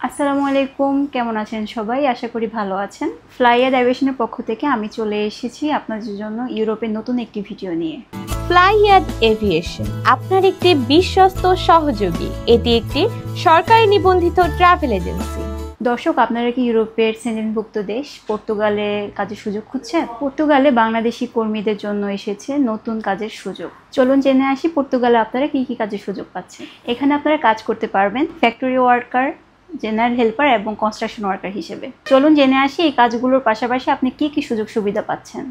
আসসালামু আলাইকুম, কেমন আছেন সবাই? আশা করি ভালো আছেন। ফ্লাইয়াদ অ্যাভিয়েশনের পক্ষ থেকে আমি চলে এসেছি আপনাদের জন্য ইউরোপের নতুন একটি ভিডিও নিয়ে। ফ্লাইয়াদ এভিয়েশন আপনার একটি বিশ্বস্ত সহযোগী। এটি একটি সরকারি নিবন্ধিত ট্রাভেল এজেন্সি। দর্শক, আপনারা কি ইউরোপের সেঞ্জনভুক্ত দেশ পর্তুগালে কাজের সুযোগ খুঁজছেন? পর্তুগালে বাংলাদেশি কর্মীদের জন্য এসেছে নতুন কাজের সুযোগ। চলুন জেনে আসি পর্তুগালে আপনারা কি কি কাজের সুযোগ পাচ্ছেন। এখানে আপনারা কাজ করতে পারবেন ফ্যাক্টরি ওয়ার্কার, জেনারেল হেল্পার এবং কনস্ট্রাকশন ওয়ার্কার হিসেবে। চলুন জেনে আসি এই কাজগুলোর পাশাপাশি আপনি কি কি সুযোগ সুবিধা পাচ্ছেন।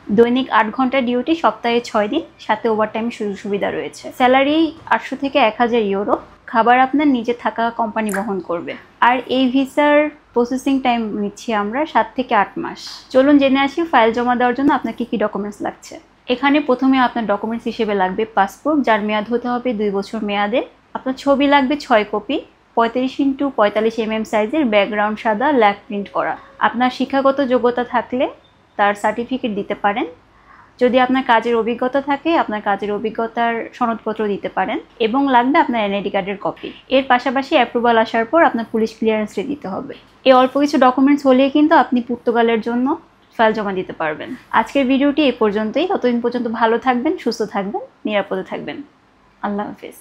দৈনিক 8 ঘন্টা ডিউটি, সপ্তাহে 6 দিন, সাথে ওভারটাইমের সুযোগ সুবিধা রয়েছে। স্যালারি 800 থেকে 1000 ইউরো। খাবার আপনার নিজে থাকা কোম্পানি বহন করবে। আর এই ভিসার প্রসেসিং টাইম নিচ্ছি আমরা 7 থেকে 8 মাস। চলুন জেনে আসি ফাইল জমা দেওয়ার জন্য আপনার কি কি ডকুমেন্টস লাগছে। এখানে প্রথমে আপনার ডকুমেন্টস হিসেবে লাগবে পাসপোর্ট, যার মেয়াদ হতে হবে 2 বছর মেয়াদে। আপনার ছবি লাগবে 6 কপি, 35x45 mm সাইজের, ব্যাকগ্রাউন্ড সাদা, ল্যাব প্রিন্ট করা। আপনার শিক্ষাগত যোগ্যতা থাকলে তার সার্টিফিকেট দিতে পারেন। যদি আপনার কাজের অভিজ্ঞতা থাকে, আপনার কাজের অভিজ্ঞতার সনদপত্র দিতে পারেন। এবং লাগবে আপনার এনআইডি কার্ডের কপি। এর পাশাপাশি অ্যাপ্রুভাল আসার পর আপনার পুলিশ ক্লিয়ারেন্স দিতে হবে। এই অল্প কিছু ডকুমেন্টস হলেই কিন্তু আপনি পর্তুগালের জন্য ফাইল জমা দিতে পারবেন। আজকের ভিডিওটি এই পর্যন্তই। ততদিন পর্যন্ত ভালো থাকবেন, সুস্থ থাকবেন, নিরাপদে থাকবেন। আল্লাহ হাফেজ।